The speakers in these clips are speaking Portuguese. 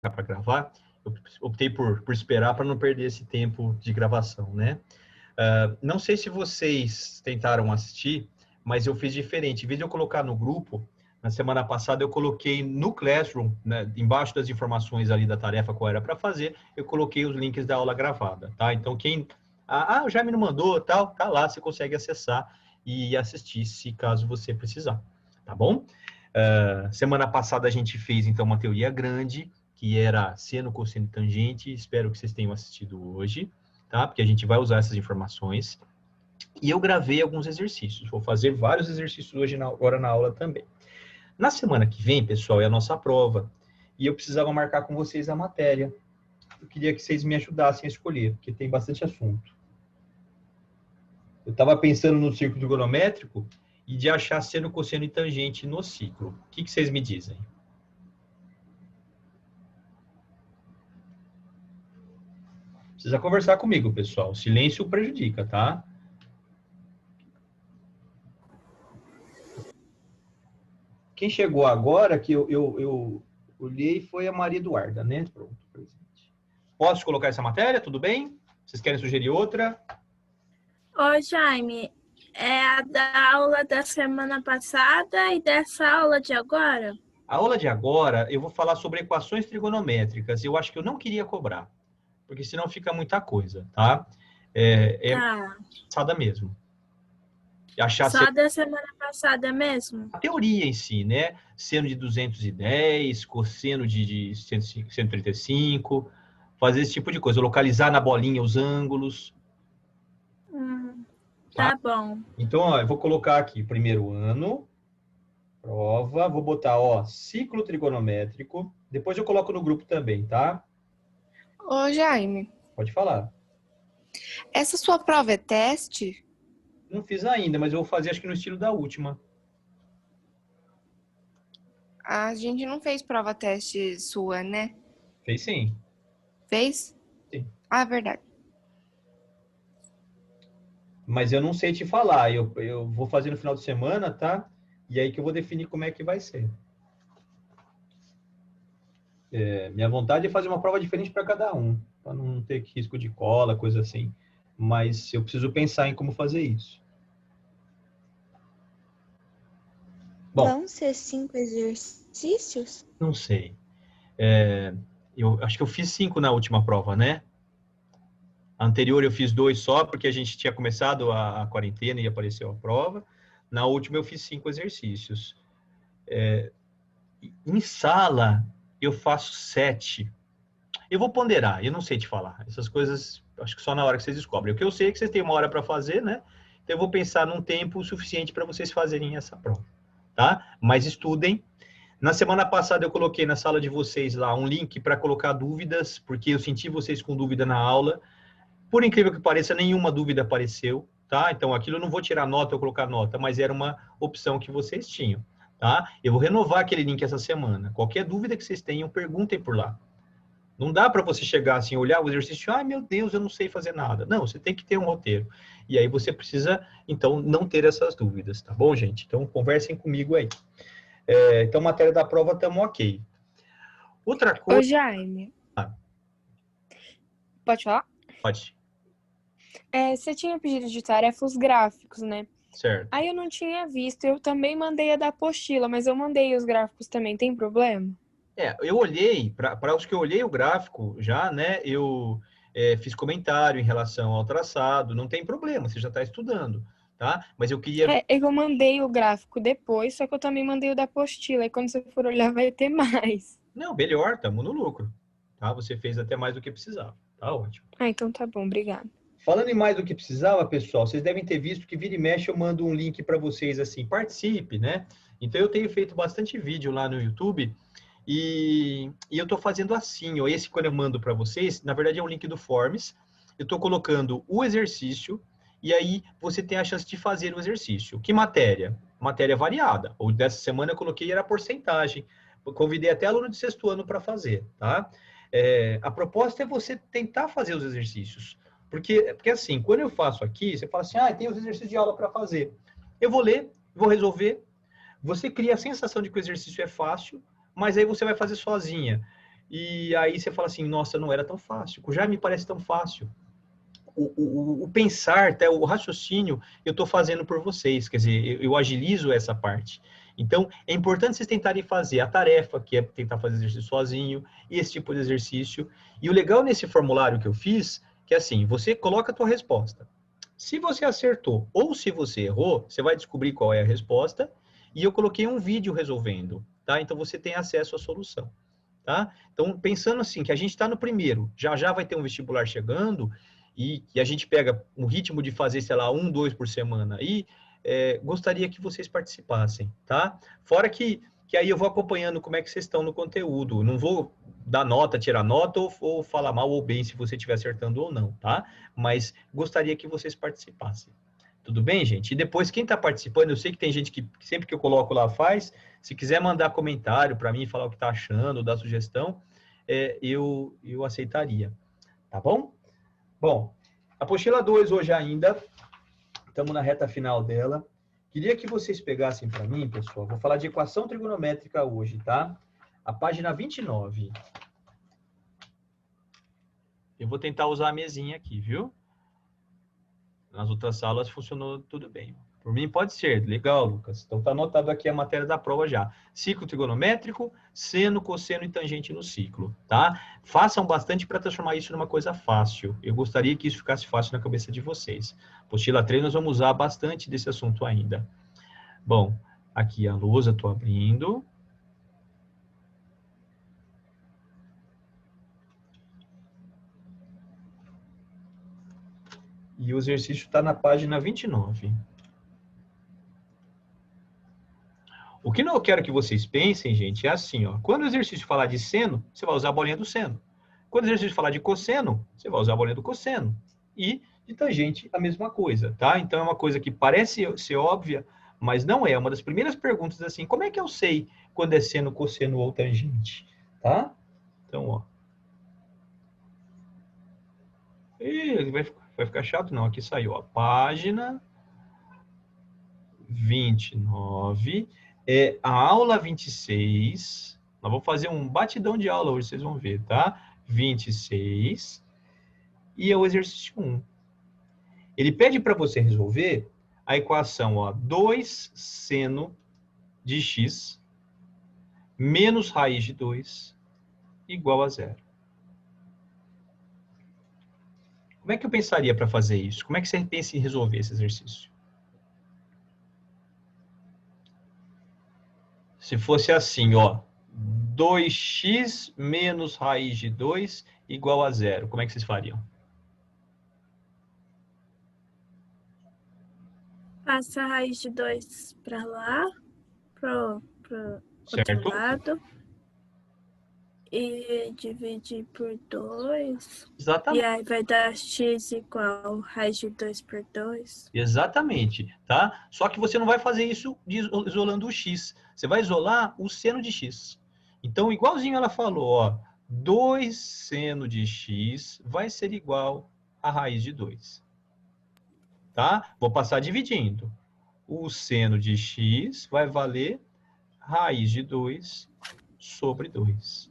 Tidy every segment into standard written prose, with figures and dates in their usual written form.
para gravar, eu optei por esperar para não perder esse tempo de gravação, né? Não sei se vocês tentaram assistir, mas eu fiz diferente. Em vez de eu colocar no grupo, na semana passada eu coloquei no Classroom, né, embaixo das informações ali da tarefa qual era para fazer, eu coloquei os links da aula gravada, tá? Então quem... o Jaime não mandou, tal, tá lá, você consegue acessar e assistir se caso você precisar, tá bom? Semana passada a gente fez, então, uma teoria grande, que era seno, cosseno e tangente. Espero que vocês tenham assistido hoje, tá? Porque a gente vai usar essas informações. E eu gravei alguns exercícios. Vou fazer vários exercícios hoje, agora na aula também. Na semana que vem, pessoal, é a nossa prova. E eu precisava marcar com vocês a matéria. Eu queria que vocês me ajudassem a escolher, porque tem bastante assunto. Eu estava pensando no círculo trigonométrico e de achar seno, cosseno e tangente no ciclo. O que vocês me dizem? Precisa conversar comigo, pessoal. Silêncio prejudica, tá? Quem chegou agora, que eu olhei, foi a Maria Eduarda, né? Pronto, presente. Posso colocar essa matéria? Tudo bem? Vocês querem sugerir outra? Ô, Jaime, é a da aula da semana passada e dessa aula de agora? A aula de agora, eu vou falar sobre equações trigonométricas. Eu acho que eu não queria cobrar, porque senão fica muita coisa, tá? Tá. Passada mesmo. Achar Só da semana passada mesmo? a teoria em si, né? Seno de 210, cosseno de 135, fazer esse tipo de coisa. Localizar na bolinha os ângulos. Tá bom. Então, ó, eu vou colocar aqui, primeiro ano, prova, vou botar, ó, ciclo trigonométrico. Depois eu coloco no grupo também, tá? Ô, Jaime, Pode falar. essa sua prova é teste? Não fiz ainda, mas eu vou fazer acho que no estilo da última. A gente não fez prova teste sua, né? Fez sim. Fez? Sim. Ah, verdade. Mas eu não sei te falar. Eu vou fazer no final de semana, tá? E aí que eu vou definir como é que vai ser. Minha vontade é fazer uma prova diferente para cada um, para não ter risco de cola, coisa assim. Mas eu preciso pensar em como fazer isso. Bom, vão ser 5 exercícios? Não sei. Eu acho que eu fiz 5 na última prova, né? A anterior eu fiz 2 só, porque a gente tinha começado a quarentena e apareceu a prova. Na última eu fiz 5 exercícios. Em sala, eu faço 7. Eu vou ponderar, eu não sei te falar. Essas coisas, acho que só na hora que vocês descobrem. O que eu sei é que vocês têm uma hora para fazer, né? Então eu vou pensar num tempo suficiente para vocês fazerem essa prova, tá? Mas estudem. Na semana passada eu coloquei na sala de vocês lá um link para colocar dúvidas, porque eu senti vocês com dúvida na aula. Por incrível que pareça, nenhuma dúvida apareceu, tá? Então aquilo eu não vou tirar nota ou colocar nota, mas era uma opção que vocês tinham, tá? Eu vou renovar aquele link essa semana. Qualquer dúvida que vocês tenham, perguntem por lá. Não dá para você chegar assim, olhar o exercício, ai meu Deus, eu não sei fazer nada. Não, você tem que ter um roteiro. E aí você precisa, então, não ter essas dúvidas, tá bom, gente? Então, conversem comigo aí. Então, matéria da prova, estamos ok. Outra coisa... Ô, Jaime. Pode falar? Pode. Você tinha pedido de tarefa os gráficos, né? Certo. Aí eu não tinha visto, eu também mandei a da apostila, mas eu mandei os gráficos também, tem problema? Eu olhei, para os que eu olhei o gráfico já, né, eu fiz comentário em relação ao traçado, não tem problema, você já está estudando, tá? Mas eu queria... Eu mandei o gráfico depois, só que eu também mandei o da apostila, e quando você for olhar vai ter mais. Não, melhor, estamos no lucro, tá? Você fez até mais do que precisava, tá ótimo. Então tá bom, obrigada. Falando em mais do que precisava, pessoal, vocês devem ter visto que vira e mexe eu mando um link para vocês assim, participe, né? Então eu tenho feito bastante vídeo lá no YouTube e eu estou fazendo assim, ó, esse quando eu mando para vocês, na verdade é um link do Forms, eu estou colocando o exercício e aí você tem a chance de fazer o exercício. Que matéria? Matéria variada. Ou dessa semana eu coloquei era porcentagem. Eu convidei até aluno de 6º ano para fazer, tá? A proposta é você tentar fazer os exercícios. Porque assim, quando eu faço aqui, você fala assim, tem os exercícios de aula para fazer. Eu vou ler, vou resolver. Você cria a sensação de que o exercício é fácil, mas aí você vai fazer sozinha. e aí você fala assim, nossa, não era tão fácil. Já me parece tão fácil. O pensar, até o raciocínio, eu estou fazendo por vocês, quer dizer, eu agilizo essa parte. Então, é importante vocês tentarem fazer a tarefa, que é tentar fazer exercício sozinho, e esse tipo de exercício. E o legal nesse formulário que eu fiz, que é assim, você coloca a tua resposta. Se você acertou ou se você errou, você vai descobrir qual é a resposta, e eu coloquei um vídeo resolvendo, tá? Então, você tem acesso à solução, tá? Então, pensando assim, que a gente está no primeiro, já vai ter um vestibular chegando, e a gente pega um ritmo de fazer, sei lá, 1, 2 por semana aí, gostaria que vocês participassem, tá? Fora que aí eu vou acompanhando como é que vocês estão no conteúdo. Não vou dar nota, tirar nota ou falar mal ou bem se você estiver acertando ou não, tá? Mas gostaria que vocês participassem. Tudo bem, gente? E depois, quem está participando, eu sei que tem gente que sempre que eu coloco lá faz, se quiser mandar comentário para mim, falar o que está achando, dar sugestão, eu aceitaria. Tá bom? Bom, apostila 2 hoje ainda, estamos na reta final dela. Queria que vocês pegassem para mim, pessoal, vou falar de equação trigonométrica hoje, tá? A página 29. Eu vou tentar usar a mesinha aqui, viu? Nas outras aulas funcionou tudo bem. Por mim pode ser, legal, Lucas. Então tá anotado aqui a matéria da prova já. Ciclo trigonométrico, seno, cosseno e tangente no ciclo, tá? Façam bastante para transformar isso numa coisa fácil. Eu gostaria que isso ficasse fácil na cabeça de vocês. Apostila 3 nós vamos usar bastante desse assunto ainda. Bom, aqui a lousa estou abrindo. E o exercício está na página 29. O que eu quero que vocês pensem, gente, é assim, ó. Quando o exercício falar de seno, você vai usar a bolinha do seno. Quando o exercício falar de cosseno, você vai usar a bolinha do cosseno. E de tangente, a mesma coisa, tá? Então, é uma coisa que parece ser óbvia, mas não é. Uma das primeiras perguntas é assim, como é que eu sei quando é seno, cosseno ou tangente? Tá? Então, ó. Ih, vai ficar chato? Não, aqui saiu, ó. Página 29. A aula 26, nós vamos fazer um batidão de aula hoje, vocês vão ver, tá? 26, e é o exercício 1. Ele pede para você resolver a equação, ó, 2 seno de x menos raiz de 2 igual a 0. Como é que eu pensaria para fazer isso? Como é que você pensa em resolver esse exercício? Se fosse assim, ó, 2x menos raiz de 2 igual a 0, como é que vocês fariam? Passa a raiz de 2 para lá, pro Certo? outro lado. E dividir por 2. Exatamente. E aí vai dar x igual raiz de 2 por 2. Exatamente, tá? Só que você não vai fazer isso isolando o x. Você vai isolar o seno de x. Então, igualzinho ela falou, ó, 2 seno de x vai ser igual a raiz de 2. Tá? Vou passar dividindo. O seno de x vai valer raiz de 2 sobre 2.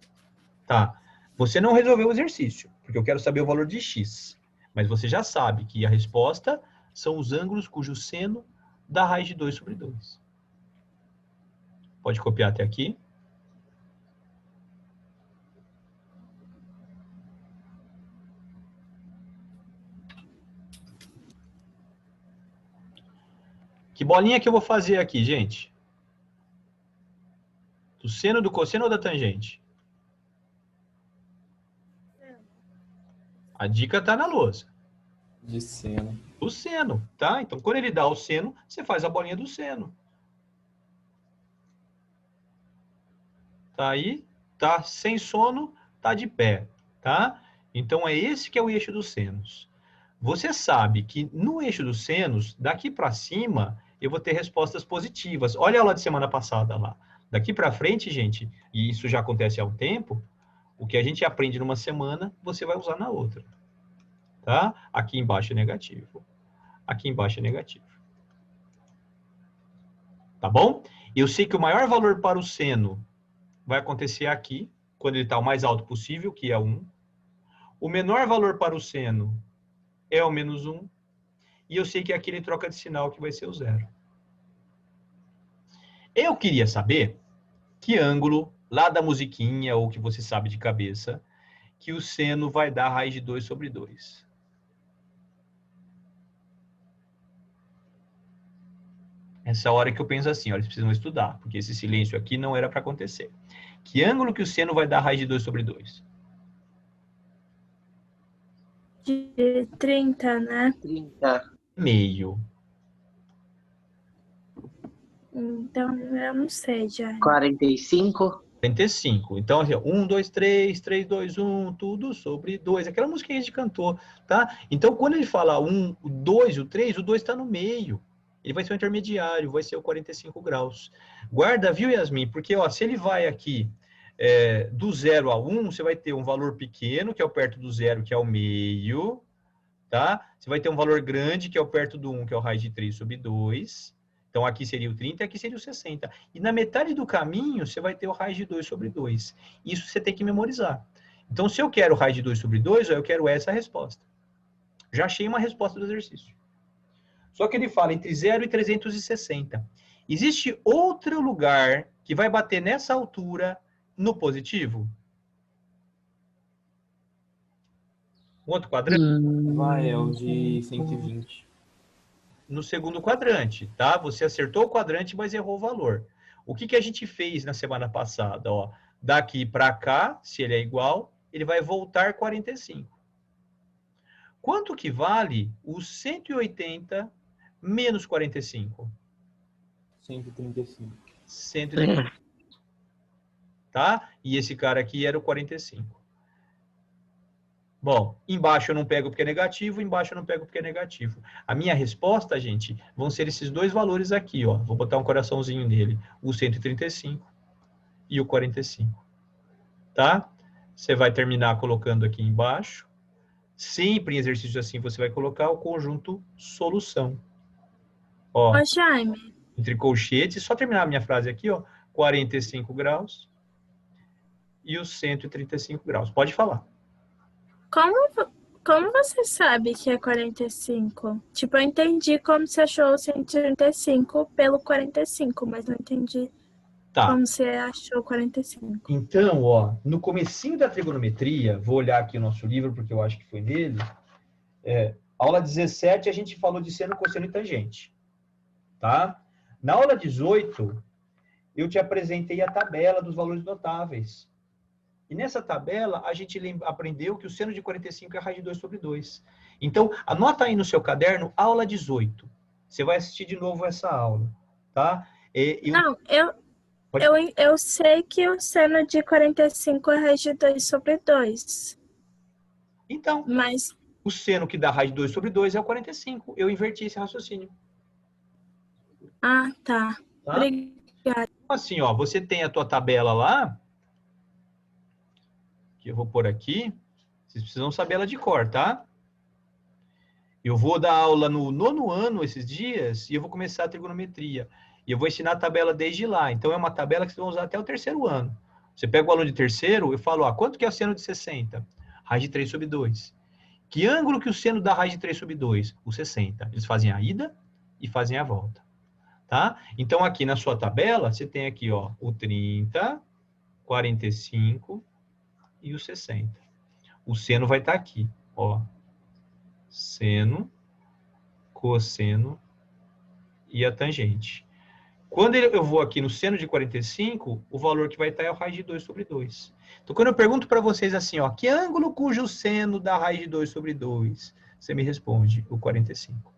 Tá? Você não resolveu o exercício, porque eu quero saber o valor de x. Mas você já sabe que a resposta são os ângulos cujo seno dá raiz de 2 sobre 2. Pode copiar até aqui. Que bolinha que eu vou fazer aqui, gente? Do seno, do cosseno ou da tangente? A dica está na lousa. De seno. Do seno, tá? Então, quando ele dá o seno, você faz a bolinha do seno. Tá aí? Tá sem sono, tá de pé, tá? Então, é esse que é o eixo dos senos. Você sabe que no eixo dos senos, daqui para cima, eu vou ter respostas positivas. Olha a aula de semana passada lá. Daqui para frente, gente, e isso já acontece há um tempo, o que a gente aprende numa semana, você vai usar na outra. Tá? Aqui embaixo é negativo. Aqui embaixo é negativo. Tá bom? Eu sei que o maior valor para o seno vai acontecer aqui, quando ele está o mais alto possível, que é 1. O menor valor para o seno é o menos 1. E eu sei que aqui ele troca de sinal, que vai ser o 0. Eu queria saber que ângulo, lá da musiquinha, ou que você sabe de cabeça, que o seno vai dar raiz de 2 sobre 2. Essa hora que eu penso assim, ó, eles precisam estudar, porque esse silêncio aqui não era para acontecer. Que ângulo que o seno vai dar raiz de 2 sobre 2? De 30, né? 30. Meio. Então, eu não sei, Jaime. 45. 45. Então, assim, 1, 2, 3, 3, 2, 1, tudo sobre 2. Aquela música que a gente cantou, tá? Então, quando ele fala 1, o 2, o 3, o 2 está no meio. Ele vai ser o intermediário, vai ser o 45 graus. Guarda, viu, Yasmin? Porque, ó, se ele vai aqui do 0 a 1, você vai ter um valor pequeno, que é o perto do 0, que é o meio, tá? Você vai ter um valor grande, que é o perto do 1, que é o raiz de 3 sobre 2. Então, aqui seria o 30 e aqui seria o 60. E na metade do caminho, você vai ter o raiz de 2 sobre 2. Isso você tem que memorizar. Então, se eu quero raiz de 2 sobre 2, eu quero essa resposta. Já achei uma resposta do exercício. Só que ele fala entre 0 e 360. Existe outro lugar que vai bater nessa altura no positivo? Um outro quadrante? Vai, é o de 120. No segundo quadrante, tá? Você acertou o quadrante, mas errou o valor. O que a gente fez na semana passada? Ó, daqui para cá, se ele é igual, ele vai voltar 45. Quanto que vale o 180 menos 45? 135. 135. Tá? E esse cara aqui era o 45. Bom, embaixo eu não pego porque é negativo, embaixo eu não pego porque é negativo. A minha resposta, gente, vão ser esses dois valores aqui, ó. Vou botar um coraçãozinho nele. O 135 e o 45. Tá? Você vai terminar colocando aqui embaixo. Sempre em exercícios assim, você vai colocar o conjunto solução. Ó, Ô, Jaime, entre colchetes, só terminar a minha frase aqui, ó. 45 graus e os 135 graus. Pode falar. como você sabe que é 45? Tipo, eu entendi como você achou o 135 pelo 45, mas não entendi Tá. como você achou 45. Então, ó, no comecinho da trigonometria, vou olhar aqui o nosso livro, porque eu acho que foi nele, aula 17 a gente falou de seno, cosseno e tangente, tá? Na aula 18, eu te apresentei a tabela dos valores notáveis. E nessa tabela, a gente aprendeu que o seno de 45 é raiz de 2 sobre 2. Então, anota aí no seu caderno, aula 18. Você vai assistir de novo essa aula, tá? Não, eu sei que o seno de 45 é raiz de 2 sobre 2. Então, Mas, o seno que dá raiz de 2 sobre 2 é o 45. Eu inverti esse raciocínio. tá. Tá? Obrigada. Assim, ó, você tem a tua tabela lá, que eu vou pôr aqui. Vocês precisam saber ela de cor, tá? Eu vou dar aula no 9º ano esses dias e eu vou começar a trigonometria. E eu vou ensinar a tabela desde lá. Então, é uma tabela que vocês vão usar até o 3º ano. Você pega o aluno de terceiro, eu falo, ó, quanto que é o seno de 60? Raiz de 3 sobre 2. Que ângulo que o seno dá raiz de 3 sobre 2? O 60. Eles fazem a ida e fazem a volta. Tá? Então, aqui na sua tabela, você tem aqui, ó, o 30, 45 e o 60. O seno vai estar aqui, ó. Seno, cosseno e a tangente. Quando eu vou aqui no seno de 45, o valor que vai estar é o raiz de 2 sobre 2. Então, quando eu pergunto para vocês assim, ó, que ângulo cujo seno dá raiz de 2 sobre 2? Você me responde o 45.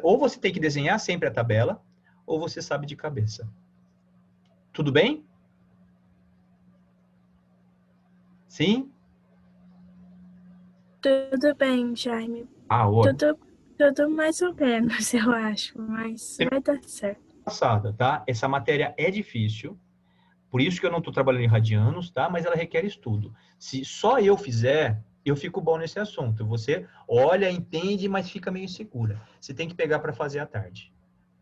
Ou você tem que desenhar sempre a tabela, ou você sabe de cabeça. Tudo bem? Sim? Tudo bem, Jaime. Ótimo. Tudo mais ou menos, eu acho, mas vai dar certo. Passada, tá? Essa matéria é difícil, por isso que eu não estou trabalhando em radianos, tá? Mas ela requer estudo. Se só eu fizer, eu fico bom nesse assunto. Você olha, entende, mas fica meio insegura. Você tem que pegar para fazer à tarde,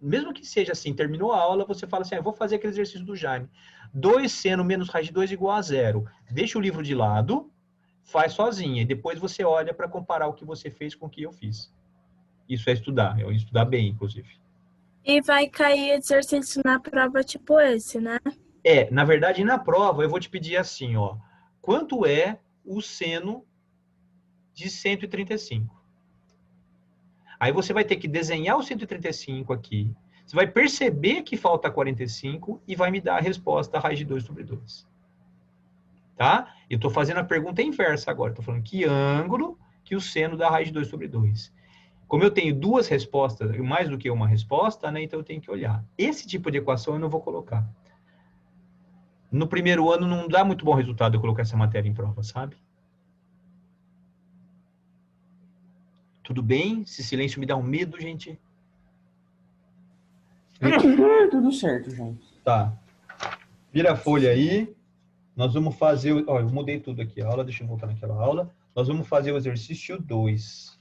mesmo que seja assim, terminou a aula, você fala assim, eu vou fazer aquele exercício do Jaime. 2 seno menos raiz de 2 igual a 0. Deixa o livro de lado, faz sozinha, e depois você olha para comparar o que você fez com o que eu fiz. Isso é estudar bem, inclusive. E vai cair exercício na prova tipo esse, né? Na verdade, na prova, eu vou te pedir assim, ó. Quanto é o seno de 135? Aí você vai ter que desenhar o 135 aqui. Você vai perceber que falta 45 e vai me dar a resposta, a raiz de 2 sobre 2. Tá? Eu estou fazendo a pergunta inversa agora. Estou falando que ângulo que o seno da raiz de 2 sobre 2. Como eu tenho duas respostas, mais do que uma resposta, né? Então eu tenho que olhar. Esse tipo de equação eu não vou colocar. No primeiro ano não dá muito bom resultado eu colocar essa matéria em prova, sabe? Tudo bem? Esse silêncio me dá um medo, gente. Tudo certo, João. Tá. Vira a folha aí. Nós vamos fazer... Ó, eu mudei tudo aqui a aula. Deixa eu voltar naquela aula. Nós vamos fazer o exercício 2.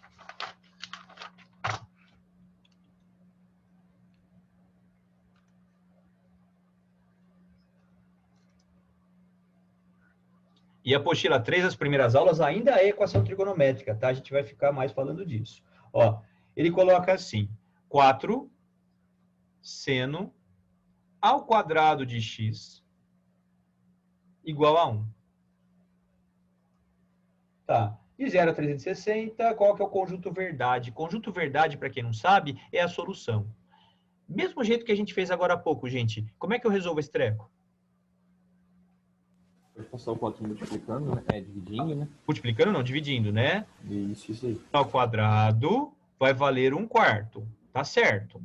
E a apostila 3, as primeiras aulas, ainda é equação trigonométrica, tá? A gente vai ficar mais falando disso. Ó, ele coloca assim, 4 seno ao quadrado de x igual a 1. Tá. De 0 a 360, qual que é o conjunto verdade? Conjunto verdade, para quem não sabe, é a solução. Mesmo jeito que a gente fez agora há pouco, gente. Como é que eu resolvo esse treco? Pode passar o 4 multiplicando, né? Dividindo, né? Multiplicando não, dividindo, né? Isso aí. Ao quadrado vai valer 1/4. Tá certo.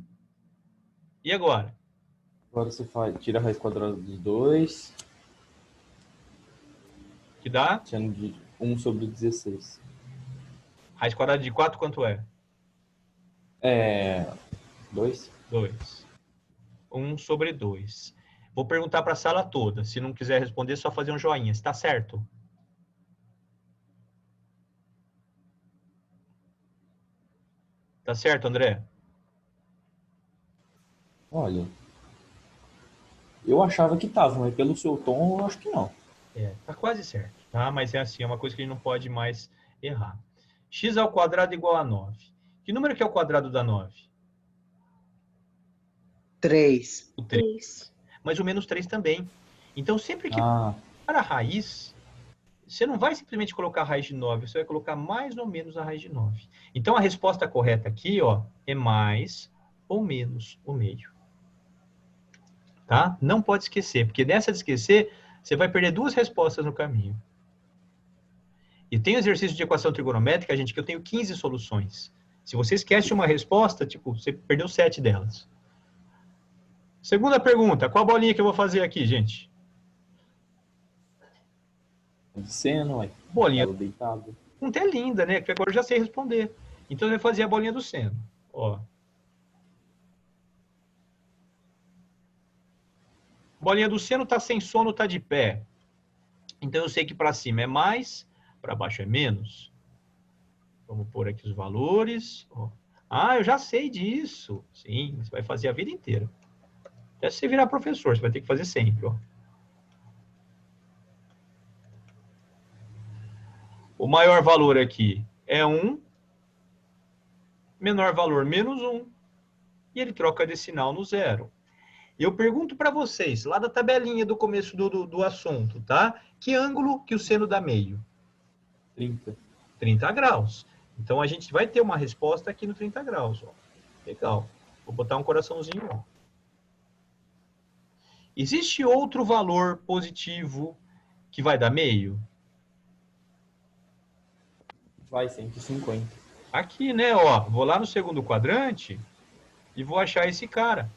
E agora? Agora você tira a raiz quadrada dos 2. Que dá? Sendo de 1 sobre 16. Raiz quadrada de 4 quanto é? 2. 2. 1 sobre 2. Vou perguntar para a sala toda. Se não quiser responder, é só fazer um joinha. Está certo? Tá certo, André? Olha, eu achava que tava, mas pelo seu tom, eu acho que não. Tá quase certo, tá? Mas é assim, é uma coisa que a gente não pode mais errar. X ao quadrado igual a 9. Que número que é o quadrado da 9? 3. O 3. Mas o menos 3 também. Então, sempre que para a raiz, você não vai simplesmente colocar a raiz de 9, você vai colocar mais ou menos a raiz de 9. Então, a resposta correta aqui, ó, é mais ou menos o meio. Tá? Não pode esquecer, porque nessa de esquecer, você vai perder duas respostas no caminho. E tem exercício de equação trigonométrica, gente, que eu tenho 15 soluções. Se você esquece uma resposta, tipo, você perdeu 7 delas. Segunda pergunta, qual a bolinha que eu vou fazer aqui, gente? Seno, ué. Bolinha. Deitado. Não é linda, né? Porque agora eu já sei responder. Então, eu vou fazer a bolinha do seno. Ó. Bolinha do seno tá sem sono, tá de pé. Então, eu sei que para cima é mais, para baixo é menos. Vamos pôr aqui os valores. Ó. Ah, eu já sei disso. Sim, você vai fazer a vida inteira. Até se você virar professor, você vai ter que fazer sempre, ó. O maior valor aqui é 1, menor valor menos 1, e ele troca de sinal no 0. Eu pergunto para vocês, lá da tabelinha do começo do assunto, tá? Que ângulo que o seno dá meio? 30. 30 graus. Então, a gente vai ter uma resposta aqui no 30 graus, ó. Legal. Vou botar um coraçãozinho, ó. Existe outro valor positivo que vai dar meio? Vai, 150. Aqui, né, ó. Vou lá no segundo quadrante e vou achar esse cara.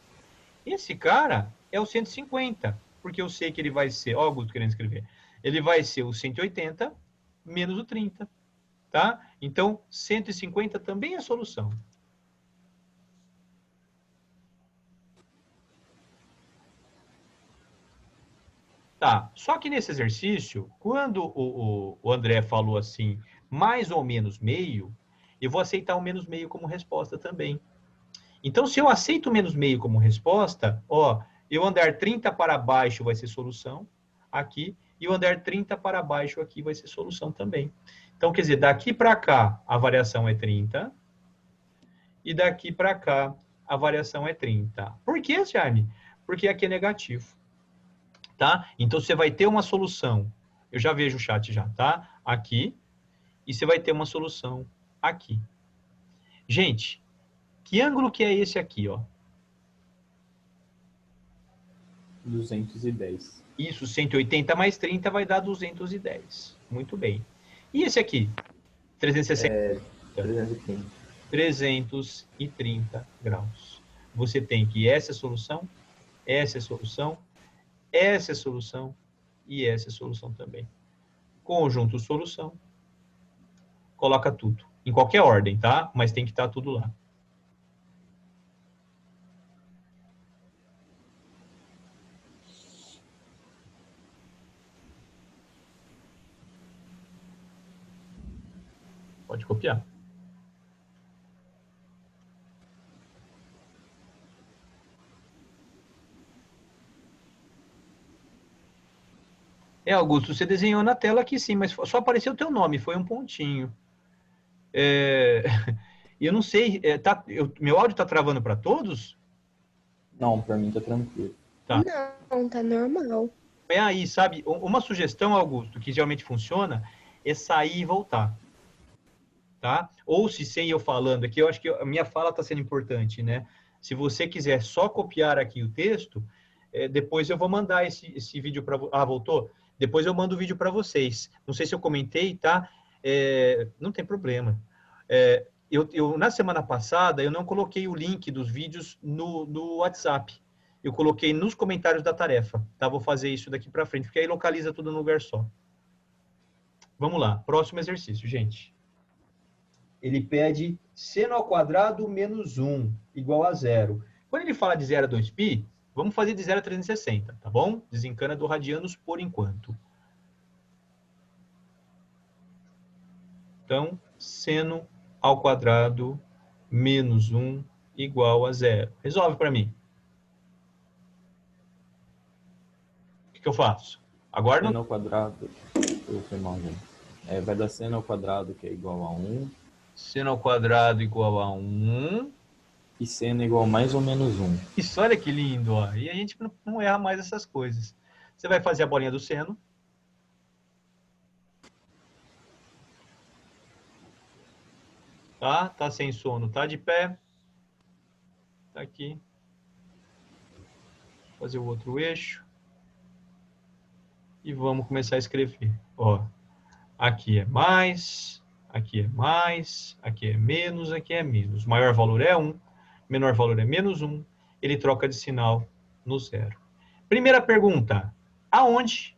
Esse cara é o 150, porque eu sei que ele vai ser, ó, Augusto querendo escrever, ele vai ser o 180 menos o 30, tá? Então, 150 também é solução. Tá, só que nesse exercício, quando o André falou assim, mais ou menos meio, eu vou aceitar o menos meio como resposta também. Então, se eu aceito menos meio como resposta, ó, eu andar 30 para baixo vai ser solução aqui, e eu andar 30 para baixo aqui vai ser solução também. Então, quer dizer, daqui para cá a variação é 30, e daqui para cá a variação é 30. Por que, Jaime? Porque aqui é negativo. Tá? Então, você vai ter uma solução. Eu já vejo o chat já, tá? Aqui. E você vai ter uma solução aqui. Gente, que ângulo que é esse aqui, ó? 210. Isso, 180 mais 30 vai dar 210. Muito bem. E esse aqui? 360. 330. 330 graus. Você tem que essa é a solução, essa é a solução, essa é a solução e essa é a solução também. Conjunto solução. Coloca tudo. Em qualquer ordem, tá? Mas tem que estar tudo lá. Pode copiar. Augusto, você desenhou na tela aqui sim, mas só apareceu o teu nome, foi um pontinho. Eu não sei, meu áudio está travando para todos? Não, para mim tá tranquilo. Tá. Não, tá normal. É aí, sabe, uma sugestão, Augusto, que geralmente funciona, é sair e voltar. Tá? Ou se sem eu falando aqui, eu acho que a minha fala está sendo importante, né? Se você quiser só copiar aqui o texto, depois eu vou mandar esse vídeo para... Ah, voltou? Depois eu mando o vídeo para vocês. Não sei se eu comentei, tá? Não tem problema. Na semana passada, eu não coloquei o link dos vídeos no WhatsApp. Eu coloquei nos comentários da tarefa. Tá? Vou fazer isso daqui para frente, porque aí localiza tudo num lugar só. Vamos lá. Próximo exercício, gente. Ele pede seno ao quadrado menos 1 igual a 0. Quando ele fala de 0 a 2π, vamos fazer de 0 a 360, tá bom? Desencana do radianos por enquanto. Então, seno ao quadrado menos 1 igual a 0. Resolve para mim. O que eu faço? Agora Seno não... ao quadrado. Eu fui mal, gente. Vai dar seno ao quadrado, que é igual a 1. Seno ao quadrado igual a 1. E seno igual a mais ou menos 1. Isso, olha que lindo, ó. E a gente não erra mais essas coisas. Você vai fazer a bolinha do seno. Tá? Tá sem sono, tá de pé. Tá aqui. Vou fazer o outro eixo. E vamos começar a escrever. Ó, aqui é mais, aqui é mais, aqui é menos, aqui é menos. Maior valor é 1, menor valor é menos 1. Ele troca de sinal no 0. Primeira pergunta. Aonde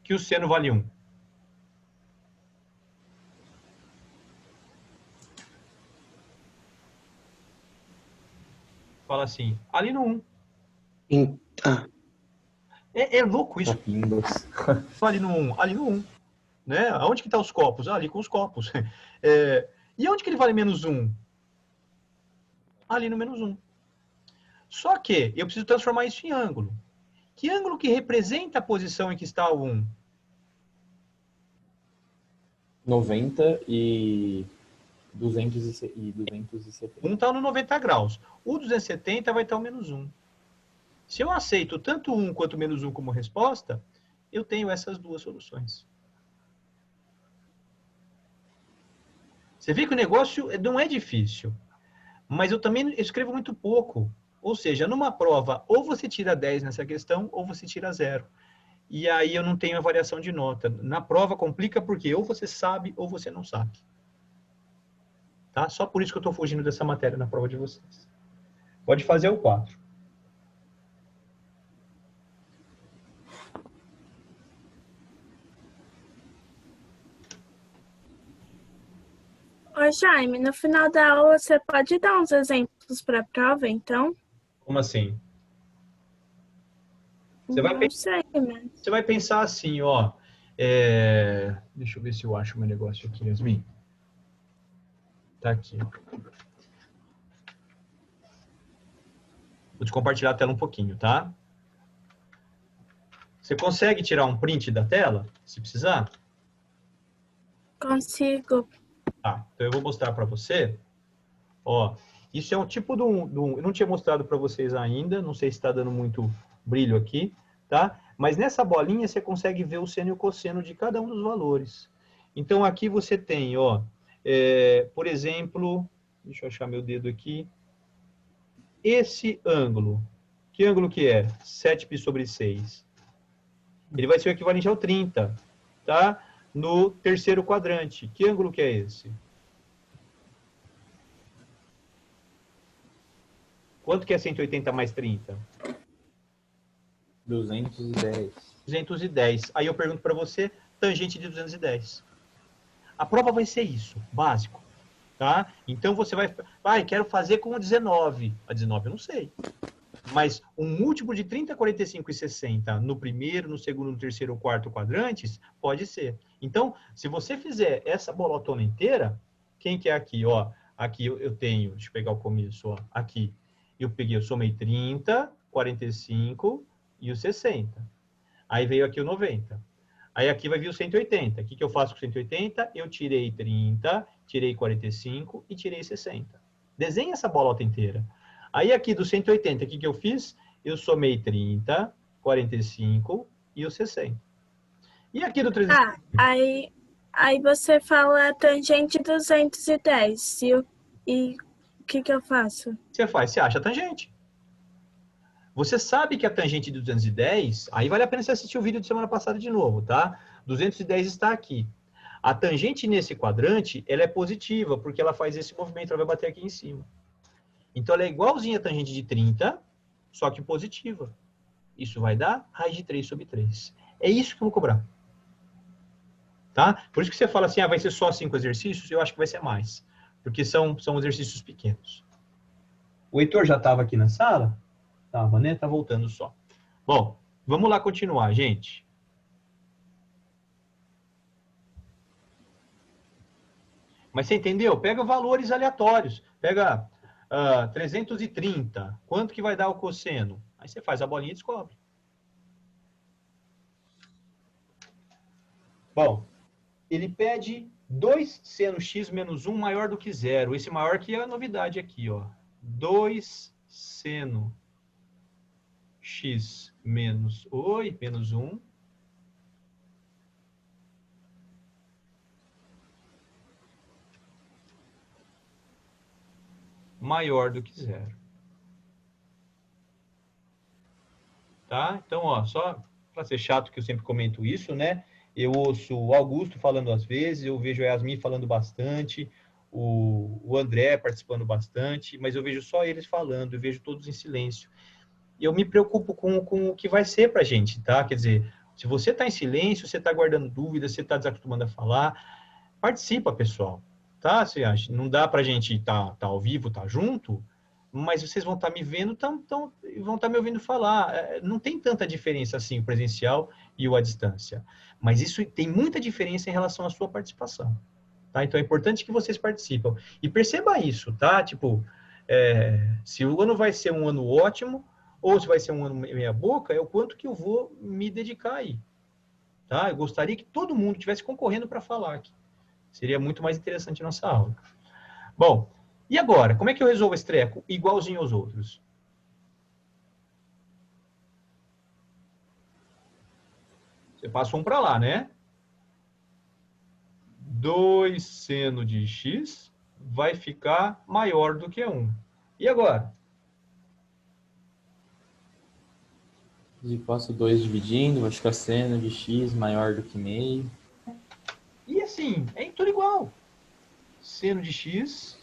que o seno vale 1? Fala assim, ali no 1. É louco isso. Ali no 1, ali no 1. Né? Aonde que tá os copos? Ali com os copos. E onde que ele vale menos 1? Ali no menos 1. Só que eu preciso transformar isso em ângulo. Que ângulo que representa a posição em que está o 1? 90 e 270. 1 está no 90 graus. O 270 vai estar o menos 1. Se eu aceito tanto 1 quanto menos 1 como resposta, eu tenho essas duas soluções. Você vê que o negócio não é difícil. Mas eu também escrevo muito pouco. Ou seja, numa prova, ou você tira 10 nessa questão, ou você tira 0. E aí eu não tenho a variação de nota. Na prova complica porque ou você sabe ou você não sabe. Tá? Só por isso que eu estou fugindo dessa matéria na prova de vocês. Pode fazer o 4. Ô, Jaime, no final da aula você pode dar uns exemplos para a prova, então? Como assim? Você vai pensar assim, ó. Deixa eu ver se eu acho o meu negócio aqui, Yasmin. Tá aqui. Vou te compartilhar a tela um pouquinho, tá? Você consegue tirar um print da tela, se precisar? Consigo. Tá, então eu vou mostrar para você. Ó, isso é um tipo de um... Eu não tinha mostrado para vocês ainda, não sei se está dando muito brilho aqui, tá? Mas nessa bolinha você consegue ver o seno e o cosseno de cada um dos valores. Então aqui você tem, ó, por exemplo, deixa eu achar meu dedo aqui. Esse ângulo, que ângulo que é? 7π/6. Ele vai ser o equivalente ao 30, tá? No terceiro quadrante. Que ângulo que é esse? Quanto que é 180 mais 30? 210. 210. Aí eu pergunto para você, tangente de 210. A prova vai ser isso, básico. Tá? Então você vai, quero fazer com 19. A 19 eu não sei. Mas um múltiplo de 30, 45 e 60 no primeiro, no segundo, no terceiro ou quarto quadrantes, pode ser. Então, se você fizer essa bolotona inteira, quem que é aqui? Ó, aqui eu tenho, deixa eu pegar o começo, ó, aqui. Eu somei 30, 45 e o 60. Aí veio aqui o 90. Aí aqui vai vir o 180. O que eu faço com 180? Eu tirei 30, tirei 45 e tirei 60. Desenha essa bolota inteira. Aí aqui do 180, o que eu fiz? Eu somei 30, 45 e o 60. E aqui do 300... Aí você fala tangente 210. E o que eu faço? Você acha a tangente. Você sabe que a tangente de 210, aí vale a pena você assistir o vídeo de semana passada de novo, tá? 210 está aqui. A tangente nesse quadrante, ela é positiva, porque ela faz esse movimento, ela vai bater aqui em cima. Então, ela é igualzinha a tangente de 30, só que positiva. Isso vai dar raiz de 3/3. É isso que eu vou cobrar. Tá? Por isso que você fala assim, vai ser só 5 exercícios? Eu acho que vai ser mais. Porque são exercícios pequenos. O Heitor já estava aqui na sala? Tava, né? Tá voltando só. Bom, vamos lá continuar, gente. Mas você entendeu? Pega valores aleatórios. Pega 330. Quanto que vai dar o cosseno? Aí você faz a bolinha e descobre. Bom, ele pede 2 seno x menos 1 maior do que 0. Esse maior que é a novidade aqui, ó. 2 seno x menos 1 maior do que 0. Tá? Então, ó, só para ser chato que eu sempre comento isso, né? Eu ouço o Augusto falando às vezes, eu vejo a Yasmin falando bastante, o André participando bastante, mas eu vejo só eles falando, eu vejo todos em silêncio. E eu me preocupo com o que vai ser para a gente, tá? Quer dizer, se você está em silêncio, você está guardando dúvidas, você está desacostumando a falar, participa, pessoal. Tá? Você acha? Não dá para a gente tá ao vivo, tá junto, mas vocês vão estar me vendo e vão estar me ouvindo falar. Não tem tanta diferença assim, o presencial e o à distância. Mas isso tem muita diferença em relação à sua participação. Tá? Então é importante que vocês participem. E perceba isso, tá? Tipo, se o ano vai ser um ano ótimo, ou se vai ser um ano meia boca, é o quanto que eu vou me dedicar aí. Tá? Eu gostaria que todo mundo estivesse concorrendo para falar aqui. Seria muito mais interessante a nossa aula. Bom, e agora? Como é que eu resolvo esse treco igualzinho aos outros? Você passa um para lá, né? 2 seno de x vai ficar maior do que 1. E agora? E passo 2 dividindo, vai ficar seno de x maior do que meio. E assim, é tudo igual. Seno de x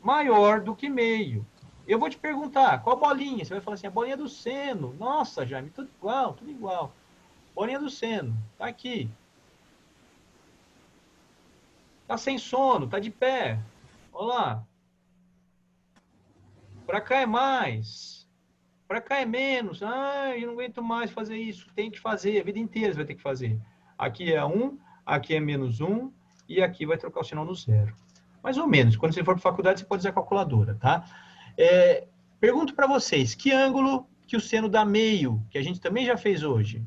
maior do que meio. Eu vou te perguntar, qual bolinha? Você vai falar assim, a bolinha do seno. Nossa, Jaime, tudo igual, tudo igual. Bolinha do seno, tá aqui. Tá sem sono, tá de pé. Olha lá. Para cá é mais. Para cá é menos. Eu não aguento mais fazer isso. Tem que fazer, a vida inteira você vai ter que fazer. Aqui é 1, aqui é menos 1, e aqui vai trocar o sinal no 0. Mais ou menos. Quando você for para a faculdade, você pode usar a calculadora, tá? Pergunto para vocês, que ângulo que o seno dá meio, que a gente também já fez hoje?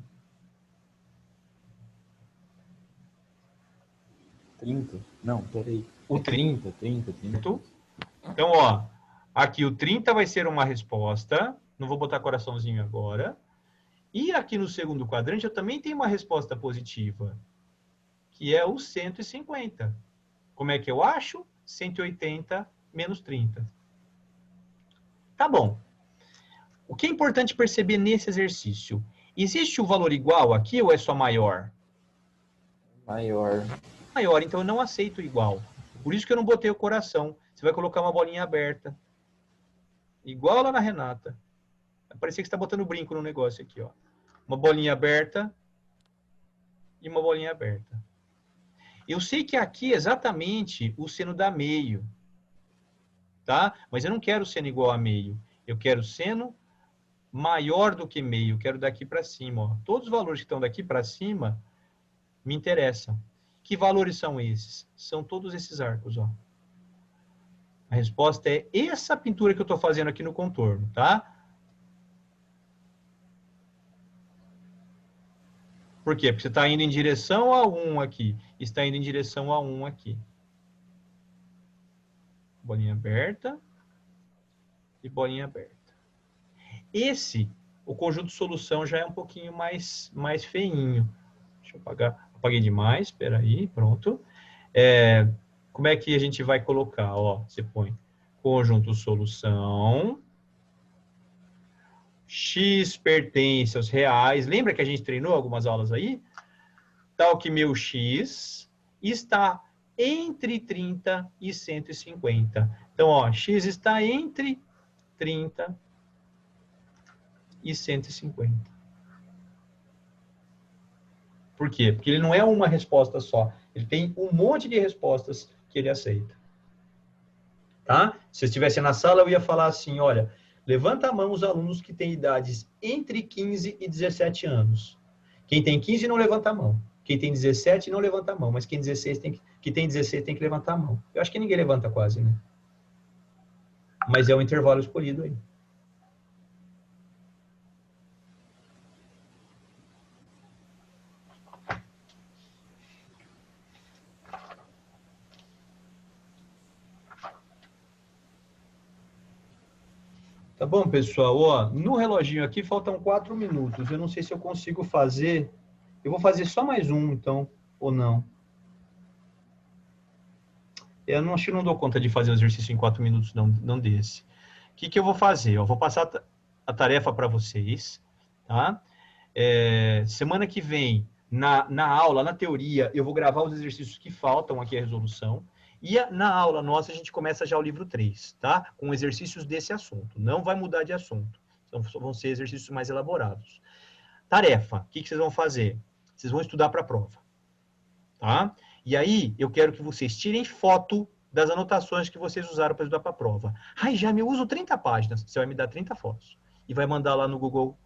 30. Não, peraí. O 30. Então, ó, aqui o 30 vai ser uma resposta. Não vou botar coraçãozinho agora. E aqui no segundo quadrante eu também tenho uma resposta positiva, que é o 150. Como é que eu acho? 180 menos 30. Tá bom. O que é importante perceber nesse exercício? Existe o valor igual aqui ou é só maior? Maior. Maior, então eu não aceito igual. Por isso que eu não botei o coração. Você vai colocar uma bolinha aberta. Igual lá na Renata. Vai parecer que você está botando brinco no negócio aqui, ó. Uma bolinha aberta e uma bolinha aberta. Eu sei que aqui exatamente o seno dá meio. Tá? Mas eu não quero seno igual a meio. Eu quero seno maior do que meio. Eu quero daqui para cima. Ó. Todos os valores que estão daqui para cima me interessam. Que valores são esses? São todos esses arcos. Ó. A resposta é essa pintura que eu estou fazendo aqui no contorno. Tá? Por quê? Porque você está indo em direção a 1 aqui. Está indo em direção a 1 aqui. Bolinha aberta. E bolinha aberta. Esse, o conjunto de solução já é um pouquinho mais feinho. Deixa eu apagar. Apaguei demais. Espera aí. Pronto. Como é que a gente vai colocar? Ó, você põe conjunto solução. X pertence aos reais. Lembra que a gente treinou algumas aulas aí? Tal que meu X está entre 30 e 150. Então, ó, X está entre 30 e 150. Por quê? Porque ele não é uma resposta só. Ele tem um monte de respostas que ele aceita. Tá? Se eu estivesse na sala, eu ia falar assim, olha, levanta a mão os alunos que têm idades entre 15 e 17 anos. Quem tem 15 não levanta a mão. Quem tem 17 não levanta a mão. Mas quem tem 16 tem que levantar a mão. Eu acho que ninguém levanta quase, né? Mas é o intervalo escolhido aí. Tá bom, pessoal? Ó, no reloginho aqui faltam 4 minutos. Eu não sei se eu consigo fazer. Eu vou fazer só mais um, então, ou não. Eu não, acho que não dou conta de fazer o exercício em 4 minutos, não desse. O que eu vou fazer? Eu vou passar a tarefa para vocês, tá? Semana que vem, na aula, na teoria, eu vou gravar os exercícios que faltam aqui, a resolução. E na aula nossa, a gente começa já o livro 3, tá? Com exercícios desse assunto. Não vai mudar de assunto. Então, vão ser exercícios mais elaborados. Tarefa. O que vocês vão fazer? Vocês vão estudar para a prova. Tá? E aí, eu quero que vocês tirem foto das anotações que vocês usaram para estudar para a prova. Ai, já me uso 30 páginas. Você vai me dar 30 fotos. E vai mandar lá no Google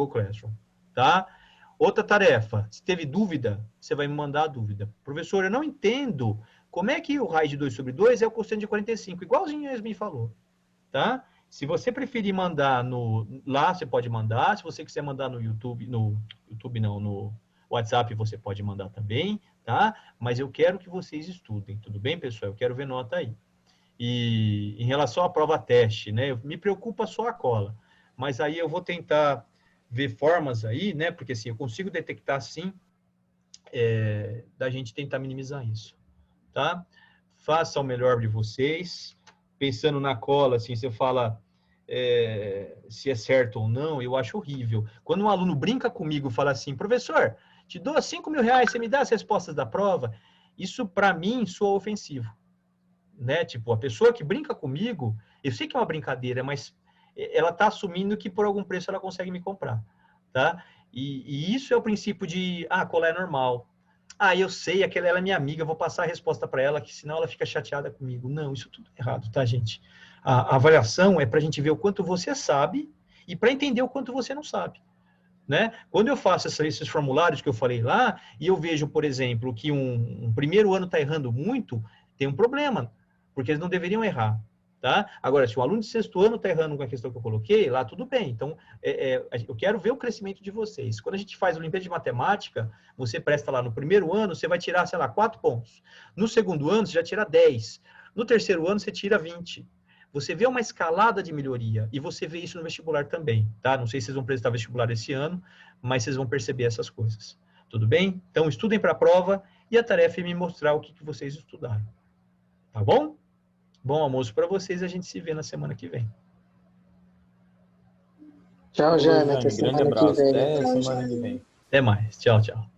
Classroom. Tá? Outra tarefa. Se teve dúvida, você vai me mandar a dúvida. Professor, eu não entendo como é que o raio de 2/2 é o cosseno de 45, igualzinho a Yasmin falou, tá? Se você preferir mandar lá, você pode mandar. Se você quiser mandar no YouTube, no WhatsApp, você pode mandar também, tá? Mas eu quero que vocês estudem, tudo bem, pessoal? Eu quero ver nota aí. E em relação à prova teste, né? Me preocupa só a cola, mas aí eu vou tentar ver formas aí, né? Porque assim, eu consigo detectar sim, da gente tentar minimizar isso. Tá? Faça o melhor de vocês. Pensando na cola, assim, você fala se é certo ou não, eu acho horrível. Quando um aluno brinca comigo e fala assim, professor, te dou 5 mil reais, você me dá as respostas da prova, isso para mim soa ofensivo. Né? Tipo, a pessoa que brinca comigo, eu sei que é uma brincadeira, mas ela está assumindo que por algum preço ela consegue me comprar. Tá? E isso é o princípio de, cola é normal. Eu sei, ela é minha amiga, eu vou passar a resposta para ela, que senão ela fica chateada comigo. Não, isso tudo é errado, tá, gente? A avaliação é para a gente ver o quanto você sabe e para entender o quanto você não sabe. Né? Quando eu faço esses formulários que eu falei lá, e eu vejo, por exemplo, que um primeiro ano está errando muito, tem um problema, porque eles não deveriam errar. Tá? Agora, se o aluno de sexto ano está errando com a questão que eu coloquei, lá tudo bem. Então, eu quero ver o crescimento de vocês. Quando a gente faz a Olimpíada de Matemática, você presta lá no primeiro ano, você vai tirar, sei lá, 4 pontos. No segundo ano, você já tira 10. No terceiro ano, você tira 20. Você vê uma escalada de melhoria e você vê isso no vestibular também, tá? Não sei se vocês vão prestar vestibular esse ano, mas vocês vão perceber essas coisas. Tudo bem? Então, estudem para a prova e a tarefa é me mostrar o que vocês estudaram. Tá bom? Bom almoço para vocês, a gente se vê na semana que vem. Tchau, Jaime. Até Grande semana que abraço. vem. Até semana que vem. Até mais. Tchau, tchau.